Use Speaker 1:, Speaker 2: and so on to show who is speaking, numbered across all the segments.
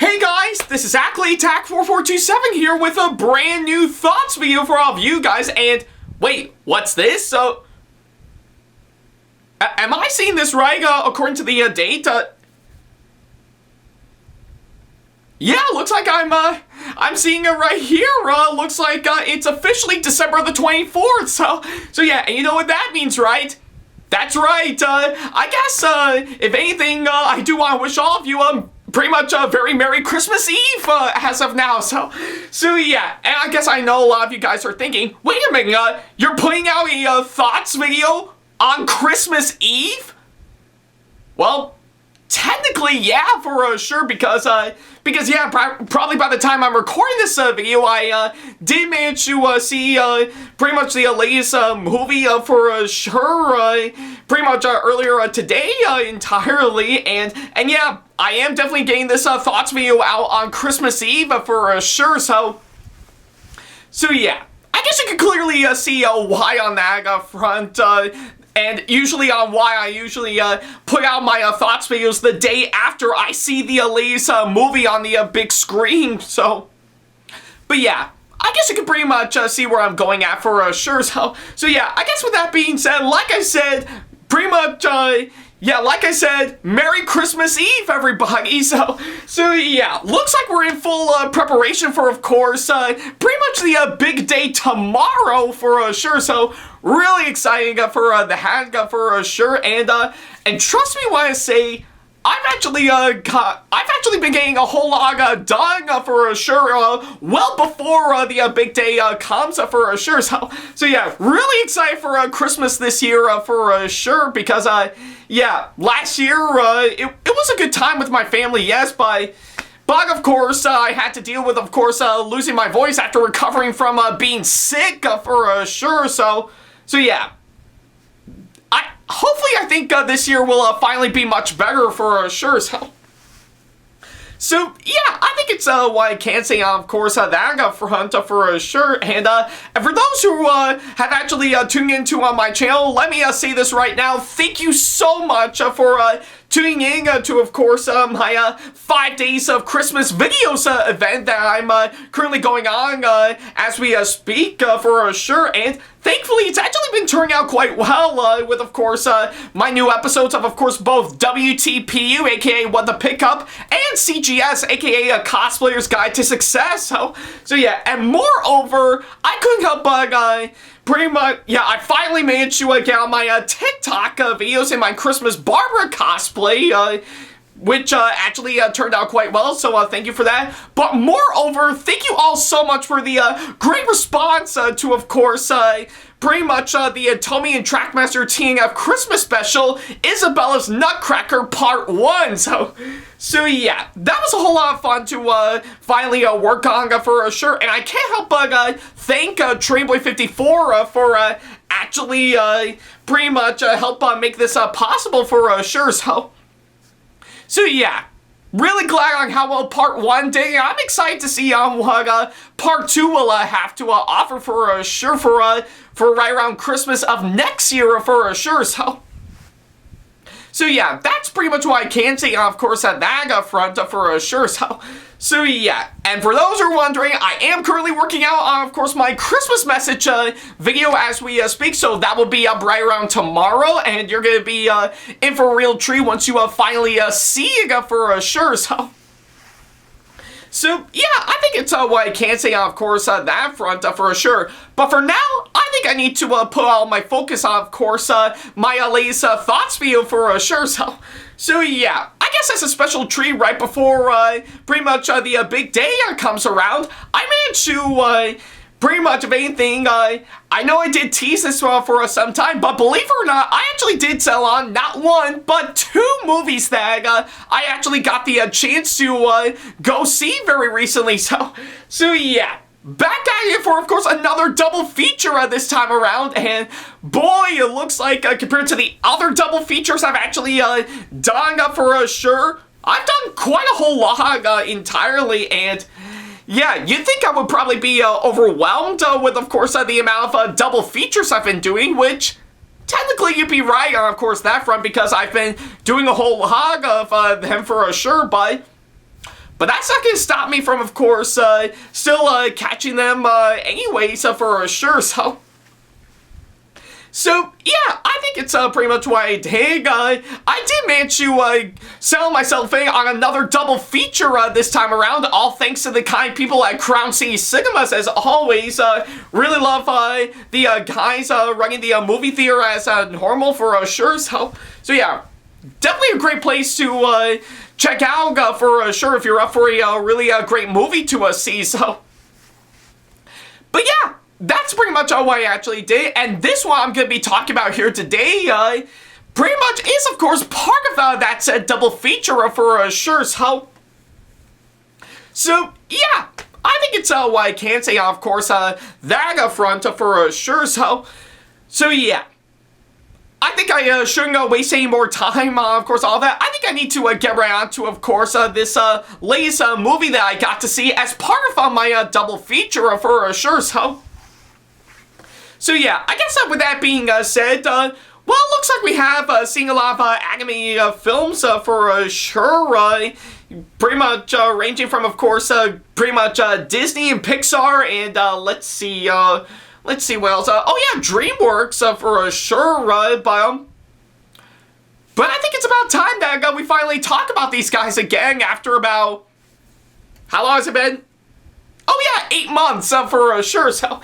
Speaker 1: Hey guys, this is Ackleyattack4427 here with a brand new thoughts video for all of you guys, and wait, what's this? Am I seeing this right, according to the date? Yeah, looks like I'm seeing it right here. Looks like it's officially December the 24th, so yeah, and you know what that means, right? That's right, I guess, if anything, I do want to wish all of you, pretty much a very Merry Christmas Eve, as of now, so yeah, and I guess I know a lot of you guys are thinking, wait a minute, you're putting out a, thoughts video on Christmas Eve? Well, technically, yeah, for sure, because yeah, probably by the time I'm recording this video, I did manage to see pretty much the latest movie for sure, pretty much earlier today entirely, and yeah, I am definitely getting this thoughts video out on Christmas Eve for sure, so yeah, I guess you can clearly see why on that front, and usually on why I usually put out my thoughts videos the day after I see the latest movie on the big screen, but yeah, I guess you can pretty much see where I'm going at for sure, so yeah, I guess with that being said, like I said, pretty much, yeah, like I said, Merry Christmas Eve, everybody, so yeah, looks like we're in full preparation for, of course, pretty much the big day tomorrow for sure, so really exciting for the hang for sure, and trust me when I say, I've actually been getting a whole lot done for sure, well before the big day comes for sure, so yeah, really excited for Christmas this year for sure, because yeah, last year it was a good time with my family, yes, but of course I had to deal with, of course, losing my voice after recovering from being sick for sure, so yeah. Hopefully, I think this year will finally be much better for sure, so yeah, I think it's what I can say, of course, that front for sure, and for those who have actually tuned into my channel, let me say this right now, thank you so much for tuning in to, of course, my 5 days of Christmas videos event that I'm currently going on as we speak for sure, and thankfully it's actually been turning out quite well with, of course, my new episodes of course, both WTPU, aka What the Pickup, and CGS, aka a Cosplayer's Guide to Success, so yeah, and moreover, I couldn't help but pretty much, yeah, I finally managed to get on my TikTok videos in my Christmas Barbara cosplay, which actually turned out quite well, so thank you for that. But moreover, thank you all so much for the great response to, of course, pretty much the Tommy and Trackmaster TNF Christmas special, Isabella's Nutcracker Part 1, so yeah, that was a whole lot of fun to finally work on for sure, and I can't help but thank Trainboy54 for actually pretty much help make this possible for sure, so yeah, really glad on how well Part 1 did. I'm excited to see what Part 2 will have to offer for sure for right around Christmas of next year for sure, so yeah, that's pretty much what I can say, of course, at that front for sure, so yeah, and for those who are wondering, I am currently working out on, of course, my Christmas message video as we speak, so that will be up right around tomorrow, and you're going to be in for a real treat once you finally see it for sure, so yeah, I think it's what I can say, of course, that front for sure. But for now, I think I need to put all my focus on, of course, my latest thoughts video for sure. So yeah, I guess as a special treat right before pretty much the big day comes around, I managed to pretty much of anything, I know I did tease this for some time, but believe it or not, I actually did sell on not one, but 2 movies that I actually got the chance to go see very recently, so yeah. Back at it for, of course, another double feature this time around, and boy, it looks like compared to the other double features I've actually done for sure, I've done quite a whole lot entirely, and yeah, you'd think I would probably be overwhelmed with, of course, the amount of double features I've been doing, which technically you'd be right on, of course, that front, because I've been doing a whole lot of them for sure, but But that's not going to stop me from, of course, still catching them anyways, for sure, So, yeah, I think it's pretty much what I did. I did manage to sell myself in on another double feature this time around, all thanks to the kind people at Crown City Cinemas, as always. Really love the guys running the movie theater as normal, for sure. So, yeah, definitely a great place to check out for sure if you're up for a really great movie to see. So, but yeah, that's pretty much all I actually did, and this one I'm going to be talking about here today, pretty much is, of course, part of that said double feature for sure, so yeah, I think it's what I can say, of course, that front for sure, so yeah. I think I shouldn't waste any more time, of course, all that. I think I need to get right on to, of course, this latest movie that I got to see as part of my double feature for sure, So yeah, I guess with that being said, well, it looks like we have seen a lot of anime films for sure, pretty much ranging from, of course, pretty much Disney and Pixar, and let's see what else. Oh yeah, DreamWorks for sure, but I think it's about time that we finally talk about these guys again after about, how long has it been? Oh yeah, 8 months for sure. So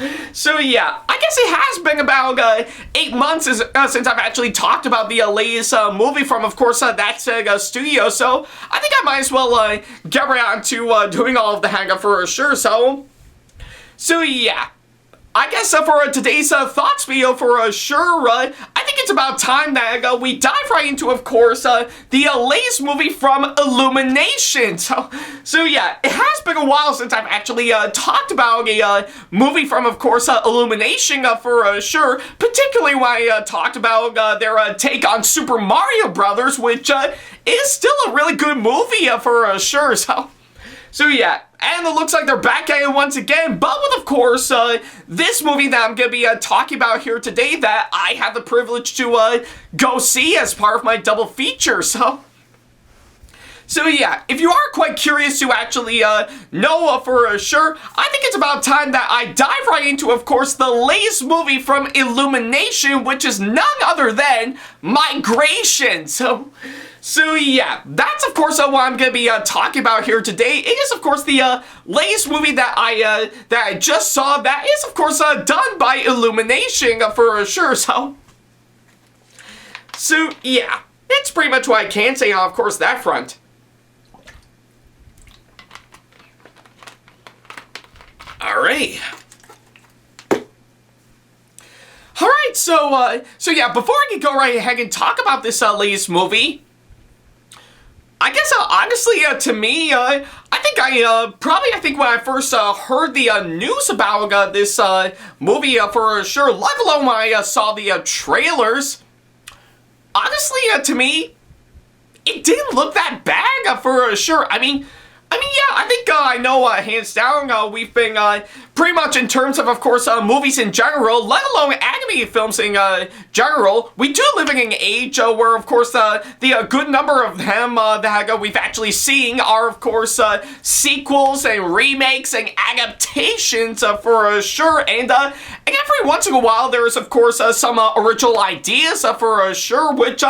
Speaker 1: yeah, I guess it has been about 8 months since I've actually talked about the latest movie from, of course, that studio. So I think I might as well get right on to doing all of the hang-up for sure. So yeah. I guess for today's thoughts video for sure, I think it's about time that we dive right into, of course, the latest movie from Illumination. So yeah, it has been a while since I've actually talked about a movie from, of course, Illumination for sure, particularly when I talked about their take on Super Mario Brothers, which is still a really good movie for sure. So yeah, and it looks like they're back at it once again, but with, of course, this movie that I'm going to be talking about here today that I had the privilege to go see as part of my double feature, so yeah, if you are quite curious to actually know for sure, I think it's about time that I dive right into, of course, the latest movie from Illumination, which is none other than Migration. So yeah, that's of course what I'm going to be talking about here today. It is of course the latest movie that I just saw that is of course done by Illumination for sure. So yeah, it's pretty much what I can say on, of course, that front. Alright. Alright, so yeah, before I can go right ahead and talk about this latest movie, I guess, honestly, to me, I think when I first heard the news about this movie for sure, let alone when I saw the trailers, honestly, to me, it didn't look that bad for sure. I mean, yeah, I think I know, hands down, we've been pretty much in terms of course, movies in general, let alone anime films in general, we do live in an age where, of course, the good number of them that we've actually seen are, of course, sequels and remakes and adaptations for sure, and every once in a while there is, of course, some original ideas for sure, which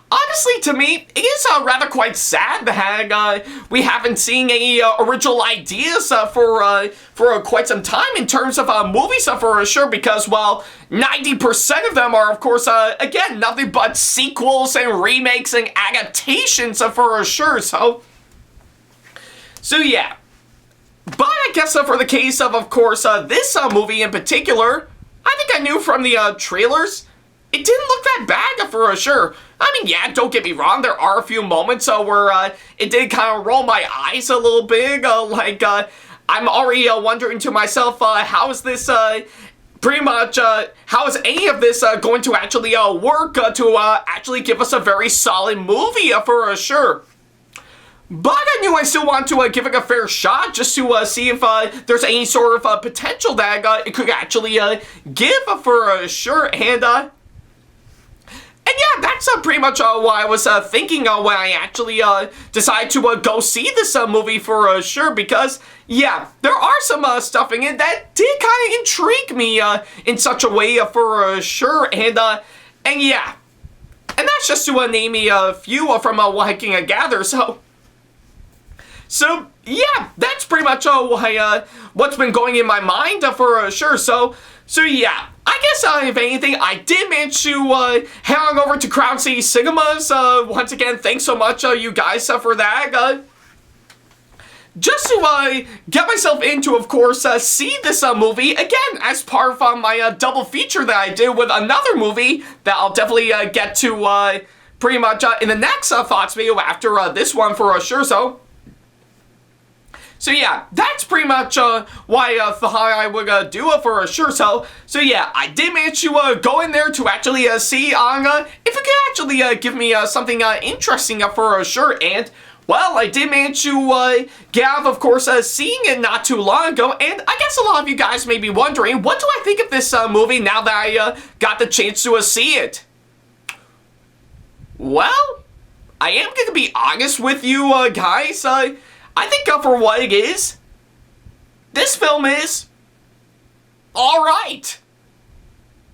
Speaker 1: honestly, to me, it is rather quite sad that we haven't seen any original ideas for quite some time in terms of movies for sure, because, well, 90% of them are, of course, again, nothing but sequels and remakes and adaptations for sure, so yeah. But I guess for the case of course, this movie in particular, I think I knew from the trailers, it didn't look that bad for sure. I mean, yeah, don't get me wrong, there are a few moments where it did kind of roll my eyes a little bit, I'm already wondering to myself, how is this, pretty much, how is any of this going to actually work to actually give us a very solid movie for sure. But I knew I still want to give it a fair shot just to see if there's any sort of potential that it could actually give for sure, and yeah, that's pretty much what I was thinking when I actually decided to go see this movie for sure, because, yeah, there are some stuff in it that did kind of intrigue me in such a way for sure, and yeah, and that's just to name a few from what I can gather, so yeah, that's pretty much what's been going in my mind for sure, so yeah. I guess, if anything, I did manage to head on over to Crown City Cinemas. Once again, thanks so much, you guys, for that. Just to get myself into, of course, see this movie, again, as part of my double feature that I did with another movie that I'll definitely get to pretty much in the next thoughts video after this one for sure, So yeah, that's pretty much why I thought I would do it for sure. So yeah, I did manage to go in there to actually see if it could actually give me something interesting for sure. And well, I did manage to get out of course, seeing it not too long ago. And I guess a lot of you guys may be wondering, what do I think of this movie now that I got the chance to see it? Well, I am going to be honest with you guys. I think for what it is, this film is alright.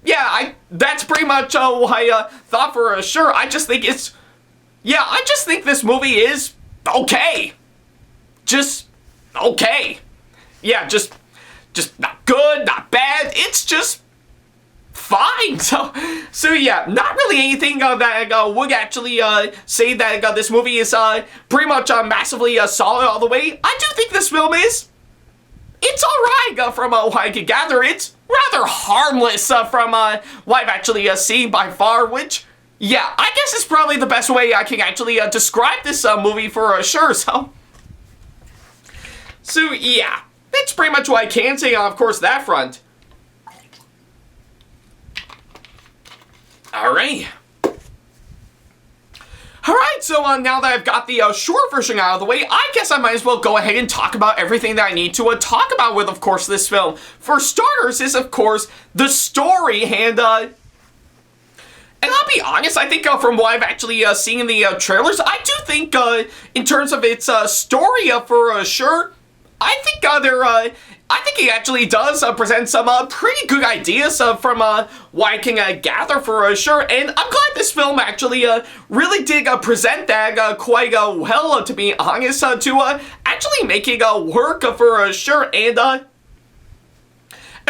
Speaker 1: Yeah, that's pretty much what I thought for sure. I just think I just think this movie is okay. Just okay. Yeah, just not good, not bad. It's just fine. So yeah, not really anything that would actually say that this movie is pretty much massively solid all the way. I do think this film it's alright from what I can gather. It's rather harmless from what I've actually seen by far, which, yeah, I guess is probably the best way I can actually describe this movie for sure, so yeah, that's pretty much what I can say on, of course, that front. Alright. Alright, so now that I've got the short version out of the way, I guess I might as well go ahead and talk about everything that I need to talk about with, of course, this film. For starters is, of course, the story, and I'll be honest, I think from what I've actually seen in the trailers, I do think, in terms of its story for sure, I think I think he actually does present some pretty good ideas from what I can gather for sure, and I'm glad this film actually really did present that quite well, to be honest, to actually make it work for sure, and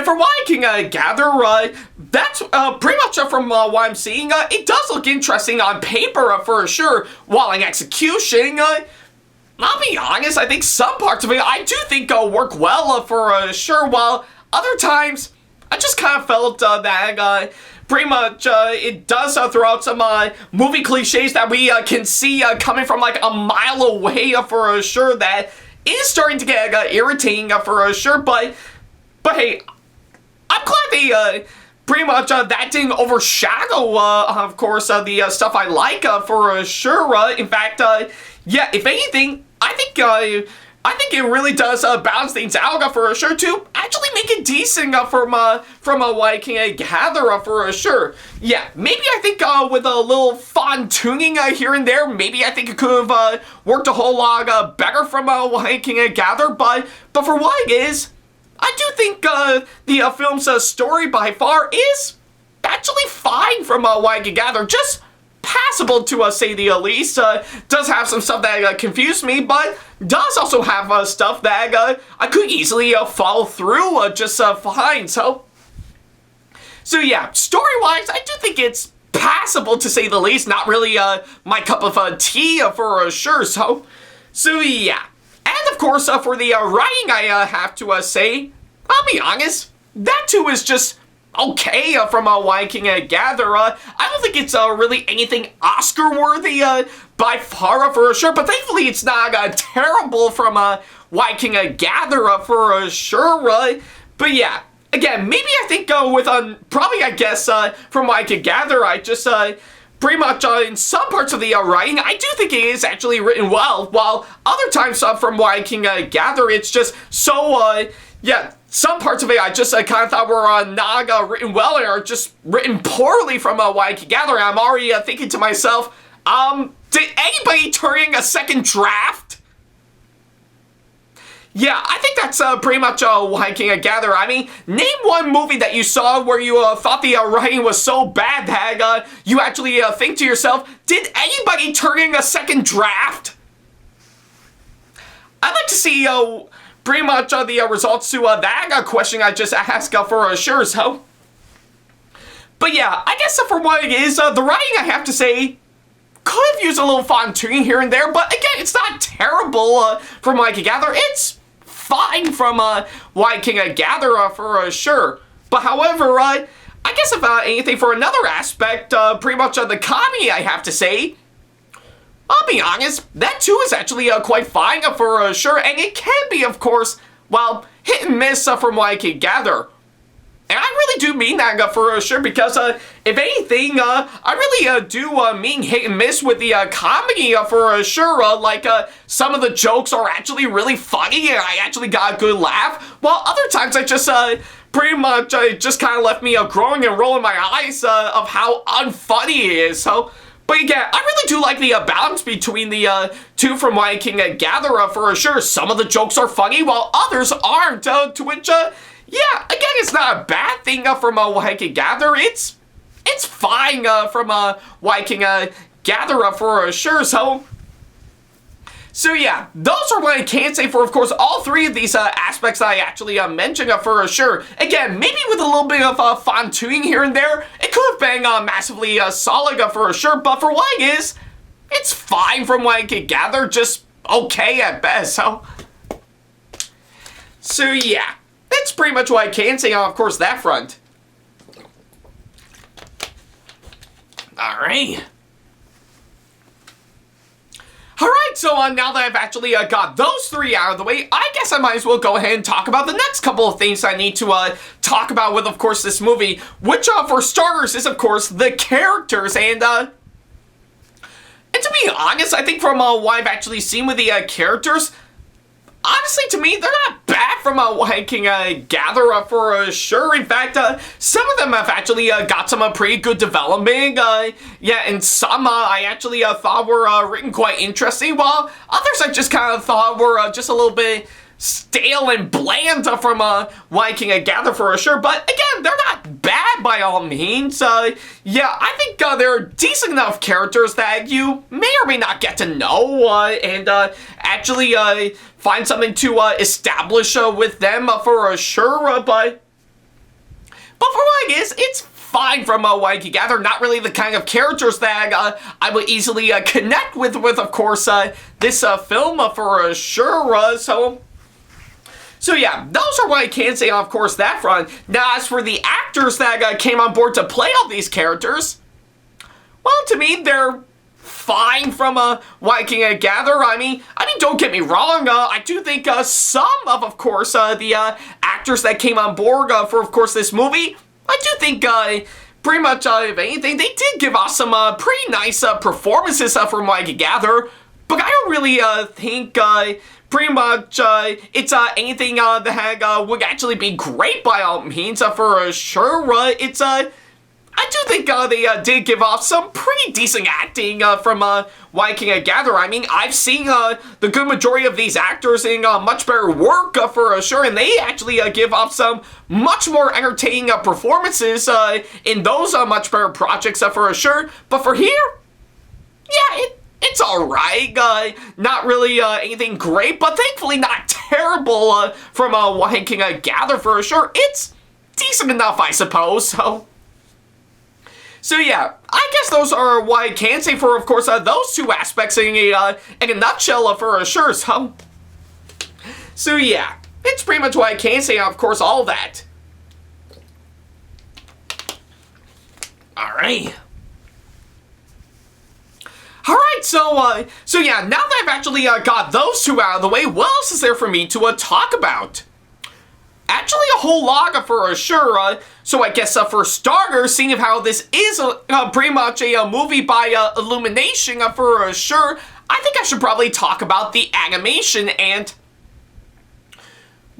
Speaker 1: from what I can gather, that's pretty much from what I'm seeing. It does look interesting on paper for sure, while in execution, I'll be honest, I think some parts of it I do think work well for sure, while other times I just kind of felt that pretty much it does throw out some movie cliches that we can see coming from like a mile away for sure, that is starting to get irritating for sure, but hey, I'm glad they pretty much that didn't overshadow of course the stuff I like for sure. In fact, yeah, if anything, I think it really does balance things out for sure to actually make it decent from what I can gather for sure. Yeah, maybe I think with a little fine tuning here and there, maybe I think it could have worked a whole lot better from what I can gather, but for what it is, I do think the film's story by far is actually fine from what I can gather. Just passable to say the least. Does have some stuff that confused me, but does also have stuff that I could easily follow through just fine. So yeah, story-wise, I do think it's passable to say the least. Not really my cup of tea for sure. So yeah. And of course, for the writing, I have to say, I'll be honest, that too is just okay from what I can gather. I don't think it's really anything Oscar-worthy by far for sure, but thankfully it's not terrible from what I can gather for sure. But yeah, again, maybe I think with probably I guess from what I can gather, I just pretty much in some parts of the writing, I do think it is actually written well, while other times from what I can gather, it's just so yeah, some parts of it I just kind of thought were not written well or just written poorly from what I could gather. I'm already thinking to myself, did anybody turn in a second draft? Yeah, I think that's pretty much what I can gather. I mean, name one movie that you saw where you thought the writing was so bad that you actually think to yourself, did anybody turn in a second draft? I'd like to see pretty much the results to that question I just asked for sure, so. But yeah, I guess for what it is, the writing, I have to say, could have used a little fine-tuning here and there, but again, it's not terrible from what I can gather. It's fine from what I can gather for sure. But however, I guess if anything for another aspect, pretty much the comedy, I have to say, I'll be honest, that too is actually quite fine for sure, and it can be, of course, well, hit and miss from what I can gather. And I really do mean that for sure, because if anything, I really do mean hit and miss with the comedy for sure. Like, some of the jokes are actually really funny, and I actually got a good laugh, while other times I just pretty much just kind of left me growing and rolling my eyes of how unfunny it is. So, but again, I really do like the balance between the two from what I can gather for sure. Some of the jokes are funny, while others aren't, to which, yeah, again, it's not a bad thing from what I can gather. It's fine from what I can gather for sure. So yeah, those are what I can say for, of course, all three of these aspects that I actually mentioned for sure. Again, maybe with a little bit of fine-tuning here and there, it could have been massively solid for sure, but for what it is, it's fine from what I can gather, just okay at best, So yeah, that's pretty much what I can say on, of course, that front. Alright. Alright, so now that I've actually got those three out of the way, I guess I might as well go ahead and talk about the next couple of things I need to talk about with, of course, this movie, which, for starters, is, of course, the characters, and to be honest, I think from what I've actually seen with the characters, honestly, to me, they're not bad from what I can gather for sure. In fact, some of them have actually got some pretty good development. Yeah, and some I actually thought were written quite interesting, while others I just kind of thought were just a little bit stale and bland from what I can gather for sure. But again, they're not bad by all means. Yeah, I think they're decent enough characters that you may or may not get to know and actually find something to establish with them for sure. But for what it is, it's fine from what I can gather. Not really the kind of characters that I would easily connect with, of course, this film for sure. So yeah, those are what I can say on, of course, that front. Now, as for the actors that came on board to play all these characters, well, to me, they're fine from what I can gather. I mean, don't get me wrong. I do think some of course, the actors that came on board for, of course, this movie, I do think pretty much, if anything, they did give off some pretty nice performances from what I can gather. But I don't really think pretty much it's anything that would actually be great by all means for sure. I do think they did give off some pretty decent acting from what I can gather. I mean, I've seen the good majority of these actors in much better work for sure, and they actually give off some much more entertaining performances in those much better projects for sure. But for here, yeah, it's alright. Not really anything great, but thankfully not terrible from what I can gather for sure. It's decent enough, I suppose, So yeah, I guess those are what I can say for, of course, those two aspects in a nutshell for sure, So yeah, it's pretty much what I can say, of course, all of that. Alright. Alright, so yeah, now that I've actually got those two out of the way, what else is there for me to talk about? Actually, a whole lot for sure. So I guess for starters, seeing how this is pretty much a movie by Illumination for sure, I think I should probably talk about the animation and,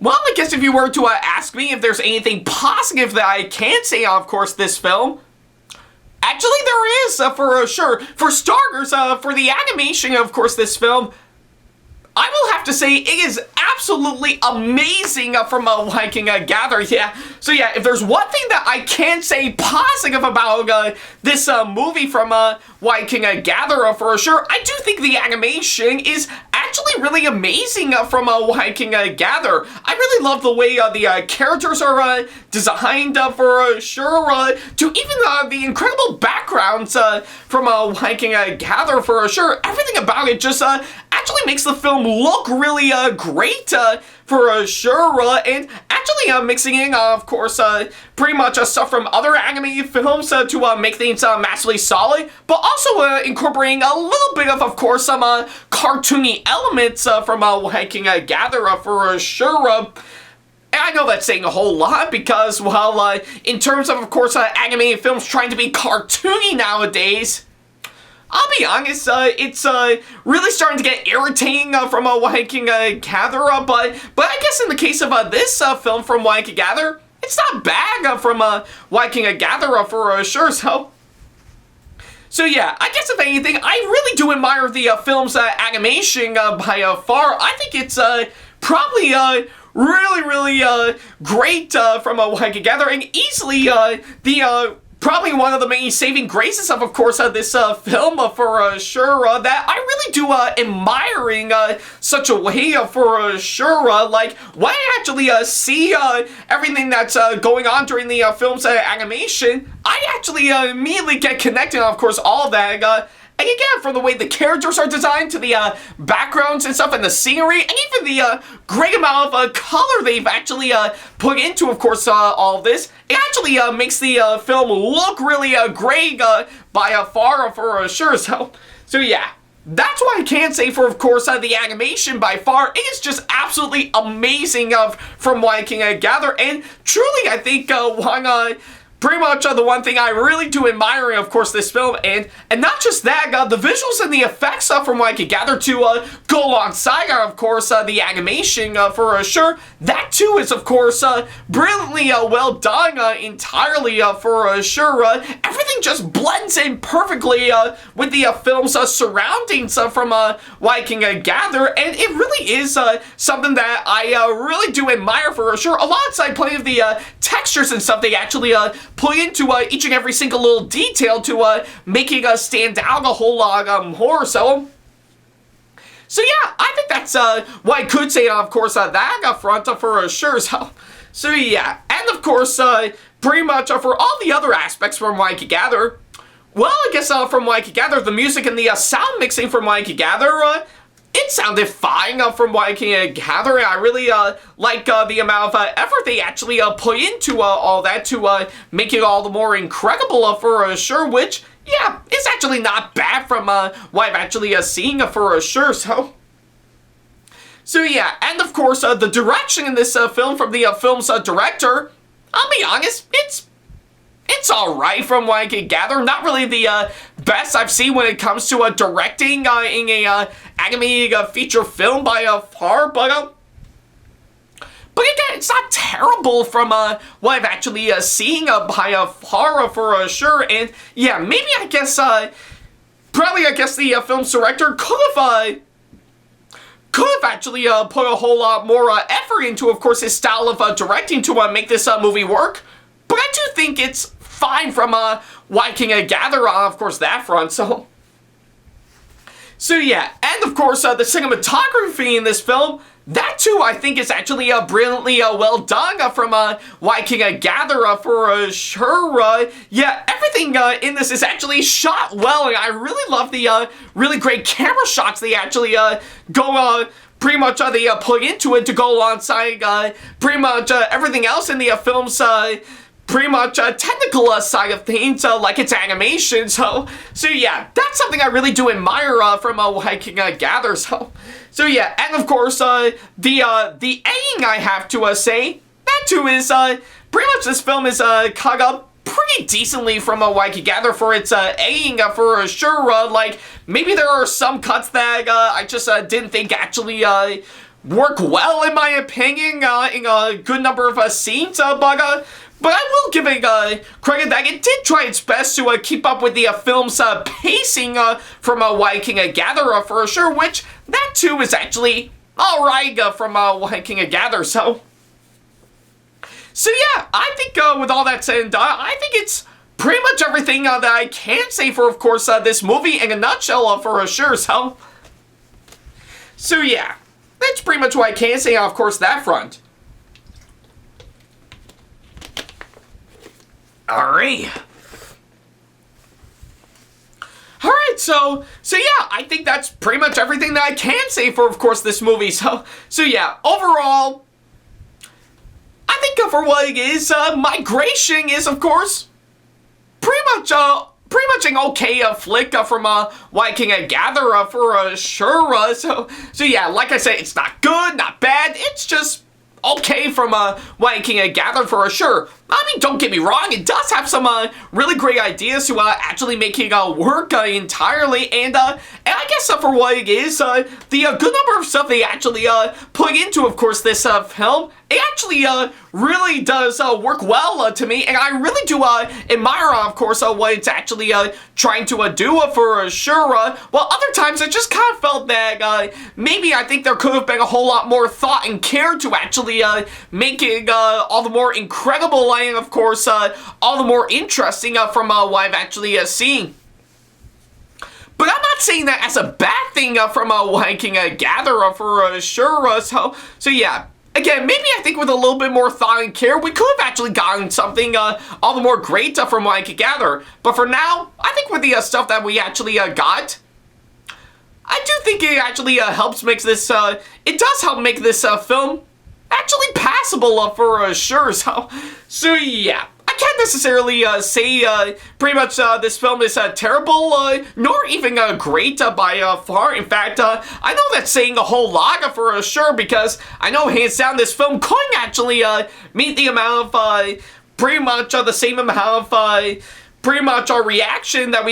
Speaker 1: Well, I guess if you were to ask me if there's anything positive that I can say on, of course, this film, actually there is, for sure. For starters, for the animation, of course, this film, I will have to say it is absolutely amazing from what I can gather. Yeah. So yeah, if there's one thing that I can say positive about this movie from what I can gather for sure, I do think the animation is actually really amazing from what I can gather. I really love the way the characters are designed for sure, to even the incredible backgrounds from what I can gather for sure. Everything about it just actually makes the film look really great for sure, and actually mixing in, of course, pretty much stuff from other animated films to make things massively solid, but also incorporating a little bit of course, some cartoony elements from what I can gather for sure. And I know that's saying a whole lot because, well, in terms of course, animated films trying to be cartoony nowadays, I'll be honest, it's really starting to get irritating from what I can gather, but I guess in the case of this film, from what I can gather, it's not bad from what I can gather for sure, So yeah, I guess if anything, I really do admire the film's animation by far. I think it's probably really great from what I can gather, and easily the probably one of the main saving graces of course, this film for sure, that I really do admiring such a way for sure, like, when I actually see everything that's going on during the film's animation, I actually immediately get connected, of course, all of that, and again, from the way the characters are designed to the backgrounds and stuff and the scenery, and even the great amount of color they've actually put into, of course, all of this, it actually makes the film look really great by far for sure. So yeah, that's what I can say for, of course, the animation by far. It is just absolutely amazing from what I can gather, and truly, I think one pretty much the one thing I really do admire, of course, this film, and not just that, the visuals and the effects from what I could gather to go alongside, of course, the animation for sure. That too is, of course, brilliantly well done entirely for sure. Everything just blends in perfectly with the film's surroundings from what I can gather, and it really is something that I really do admire for sure, alongside plenty of the textures and stuff they actually put into each and every single little detail to making us stand out a whole lot more. So yeah, I think that's what I could say, of course, that front for sure. So yeah, and of course, pretty much for all the other aspects from what I could gather, well, I guess from what I could gather, the music and the sound mixing from what I could gather, it sounded fine from what I can gather. I really like the amount of effort they actually put into all that to make it all the more incredible for sure, which, yeah, is actually not bad from what I've actually seen for sure. So yeah, and of course, the direction in this film from the film's director, I'll be honest, it's alright from what I can gather. Not really the best I've seen when it comes to directing in a animated feature film by far, but again, it's not terrible from what I've actually seen by far for sure. And yeah, maybe I guess probably I guess the film's director could have actually put a whole lot more effort into, of course, his style of directing to make this movie work. But I do think it's fine from what I can gather on, of course, that front. So yeah, and of course, the cinematography in this film, that too, I think, is actually brilliantly well done from what I can gather for sure. Yeah, everything in this is actually shot well, and I really love the really great camera shots they actually go pretty much they put into it to go alongside pretty much everything else in the film's pretty much technical side of things, like its animation. So yeah, that's something I really do admire from what I can gather. So yeah, and of course, the editing, I have to say, that too is pretty much this film is cut up pretty decently from what I can gather for its editing for sure. Like, maybe there are some cuts that I just didn't think actually work well, in my opinion, in a good number of scenes, but I will give it credit that it did try its best to keep up with the film's pacing from Why King Gather for sure, which that too is actually alright from Why King Gather, so yeah, I think with all that said and done, I think it's pretty much everything that I can say for, of course, this movie in a nutshell for sure, so yeah, that's pretty much what I can say on, of course, that front. Alright. Alright, so yeah, I think that's pretty much everything that I can say for, of course, this movie. So yeah, overall, I think for what it is, Migration is, of course, pretty much an okay flick from Why King Gather for sure. So yeah, like I said, it's not good, not bad, it's just okay from Why King Gather for sure. I mean, don't get me wrong, it does have some really great ideas to actually make it work entirely, and I guess for what it is, the good number of stuff they actually put into, of course, this film, it actually really does work well to me, and I really do admire, of course, what it's actually trying to do for sure. While other times I just kind of felt that maybe I think there could have been a whole lot more thought and care to actually make it all the more incredible, and of course all the more interesting from what I've actually seen. But I'm not saying that as a bad thing from Why King Gather for sure. So yeah. Again, maybe I think with a little bit more thought and care, we could have actually gotten something all the more great from what I could gather. But for now, I think with the stuff that we actually got, I do think it actually helps make this, it does help make this film actually passable for sure. So yeah. I can't necessarily say pretty much this film is terrible, nor even great by far. In fact, I know that's saying a whole lot for sure, because I know hands down this film couldn't actually meet the amount of pretty much the same amount of pretty much our reaction that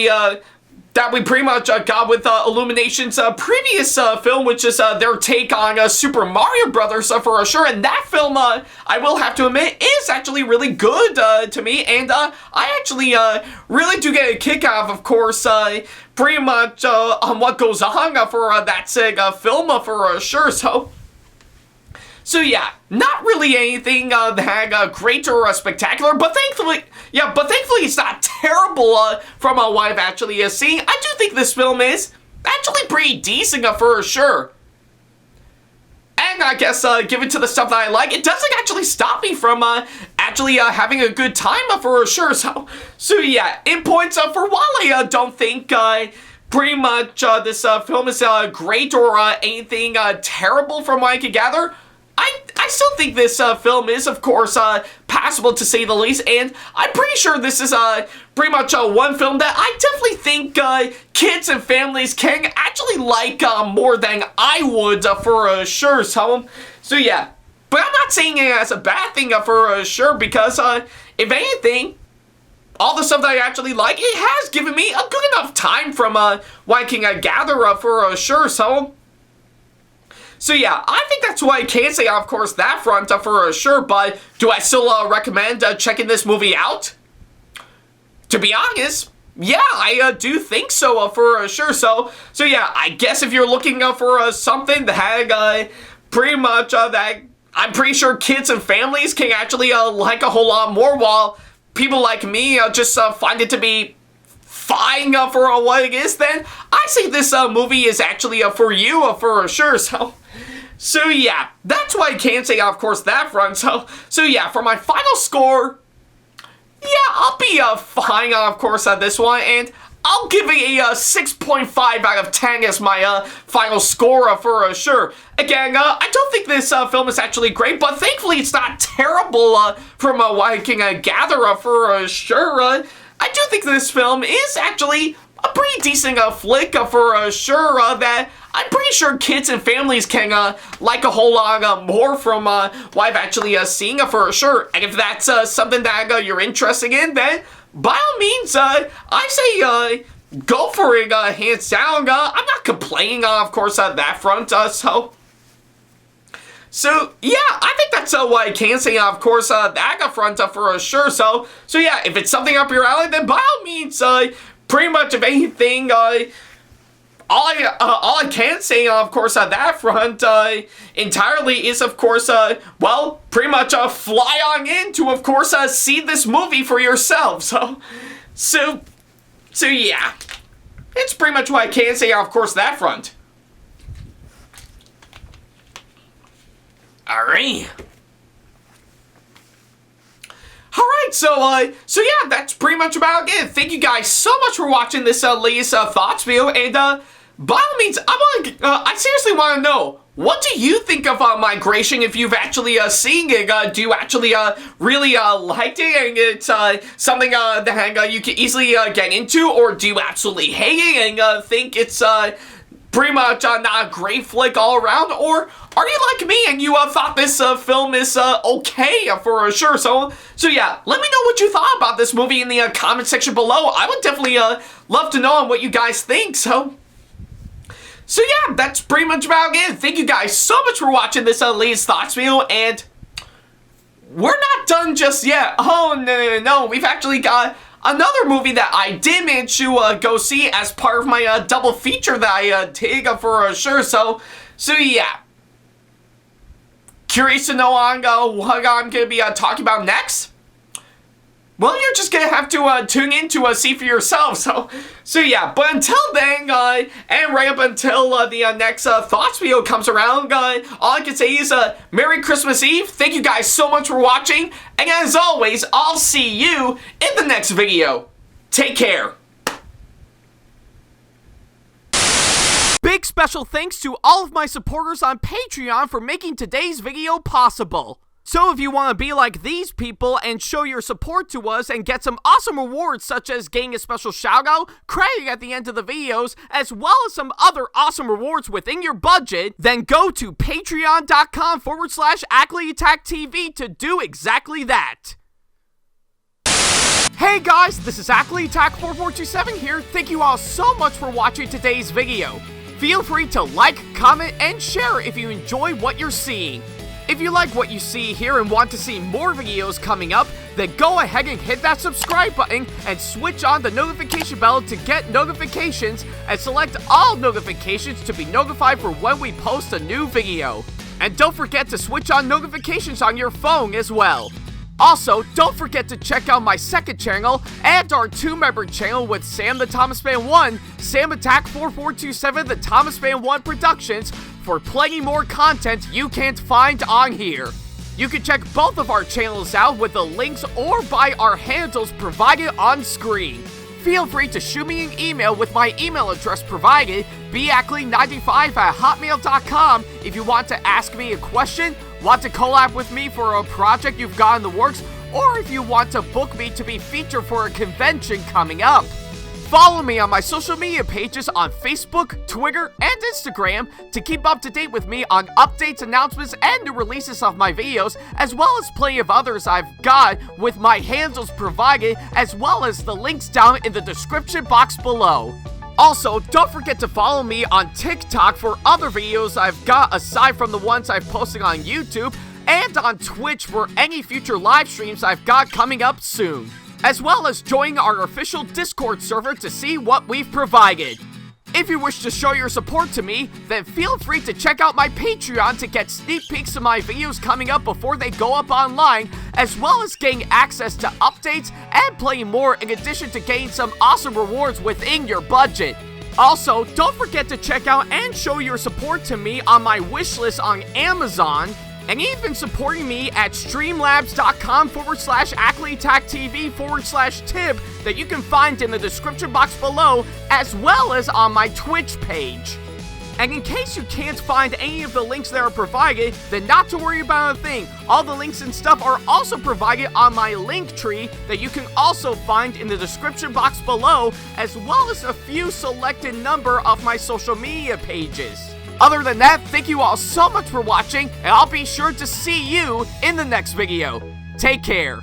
Speaker 1: we pretty much got with Illumination's previous film, which is their take on Super Mario Brothers for sure. And that film, I will have to admit, is actually really good to me, and I actually really do get a kick out of course, pretty much on what goes on for that film for sure. So yeah, not really anything that great or spectacular, but thankfully it's not terrible from what I've actually seen. I do think this film is actually pretty decent for sure. And I guess given to the stuff that I like, it doesn't actually stop me from actually having a good time for sure. So yeah, in points for while I don't think pretty much this film is great or anything terrible from what I can gather, I still think this film is, of course, passable to say the least, and I'm pretty sure this is pretty much one film that I definitely think kids and families can actually like more than I would for sure. So yeah, but I'm not saying it as a bad thing for sure, because if anything, all the stuff that I actually like, it has given me a good enough time from Why King Gather for sure. So yeah, I think that's what I can say, of course, that front for sure, but do I still recommend checking this movie out? To be honest, yeah, I do think so for sure. So yeah, I guess if you're looking for something that pretty much that I'm pretty sure kids and families can actually like a whole lot more, while people like me just find it to be fine for what it is, then I say this movie is actually for you for sure. So yeah, that's what I can say, of course, that front. So yeah, for my final score, yeah, I'll be fine, of course, on this one, and I'll give it a 6.5 out of 10 as my final score for sure. Again, I don't think this film is actually great, but thankfully it's not terrible from Why King Gather for sure. I do think this film is actually a pretty decent flick for sure, that I'm pretty sure kids and families can like a whole lot more from what I've actually seen for sure. And if that's something that you're interested in, then by all means, I say go for it, hands down. I'm not complaining, of course, on that front. So yeah, I think that's what I can say. Of course, the Aga front for sure. So yeah, if it's something up your alley, then by all means, pretty much if anything, all I can say, of course, on that front entirely is, of course, well, pretty much fly on in to, of course, see this movie for yourself. So yeah, it's pretty much what I can say, of course, that front. Alright. Alright, so yeah, that's pretty much about it. Thank you guys so much for watching this latest thoughts video, and by all means, I seriously want to know, what do you think of Migration? If you've actually seen it, do you actually really liked it, and it's something that you can easily get into, or do you absolutely hate it and think it's pretty much not a great flick all around, or are you like me and you thought this film is okay for sure? So yeah, let me know what you thought about this movie in the comment section below. I would definitely love to know on what you guys think. So yeah, that's pretty much about it. Thank you guys so much for watching this latest thoughts video, and we're not done just yet. Oh, no. We've actually got another movie that I did manage to go see as part of my double feature that I did for sure. So yeah. Curious to know what I'm going to be talking about next? Well, you're just going to have to tune in to see for yourself. So yeah, but until then, and right up until the next Thoughts video comes around, all I can say is Merry Christmas Eve. Thank you guys so much for watching, and as always, I'll see you in the next video. Take care. Big special thanks to all of my supporters on Patreon for making today's video possible. So if you want to be like these people and show your support to us and get some awesome rewards such as getting a special shoutout, credit at the end of the videos, as well as some other awesome rewards within your budget, then go to patreon.com/Ackleyattack427TV to do exactly that. Hey guys, this is Ackleyattack4427 here. Thank you all so much for watching today's video. Feel free to like, comment, and share if you enjoy what you're seeing. If you like what you see here and want to see more videos coming up, then go ahead and hit that subscribe button and switch on the notification bell to get notifications, and select all notifications to be notified for when we post a new video. And don't forget to switch on notifications on your phone as well. Also, don't forget to check out my second channel and our 2-member channel with Sam the Thomas Fan 1, SamAttack4427's Productions, for plenty more content you can't find on here. You can check both of our channels out with the links or by our handles provided on screen. Feel free to shoot me an email with my email address provided, backley95@hotmail.com, if you want to ask me a question, want to collab with me for a project you've got in the works, or if you want to book me to be featured for a convention coming up. Follow me on my social media pages on Facebook, Twitter, and Instagram to keep up to date with me on updates, announcements, and new releases of my videos, as well as plenty of others I've got with my handles provided, as well as the links down in the description box below. Also, don't forget to follow me on TikTok for other videos I've got aside from the ones I've posted on YouTube, and on Twitch for any future live streams I've got coming up soon, as well as join our official Discord server to see what we've provided. If you wish to show your support to me, then feel free to check out my Patreon to get sneak peeks of my videos coming up before they go up online, as well as getting access to updates and playing more, in addition to getting some awesome rewards within your budget. Also, don't forget to check out and show your support to me on my wishlist on Amazon, and even supporting me at streamlabs.com/AckleyattackTV/tip that you can find in the description box below, as well as on my Twitch page. And in case you can't find any of the links that are provided, then not to worry about a thing. All the links and stuff are also provided on my link tree that you can also find in the description box below, as well as a few selected number of my social media pages. Other than that, thank you all so much for watching, and I'll be sure to see you in the next video. Take care.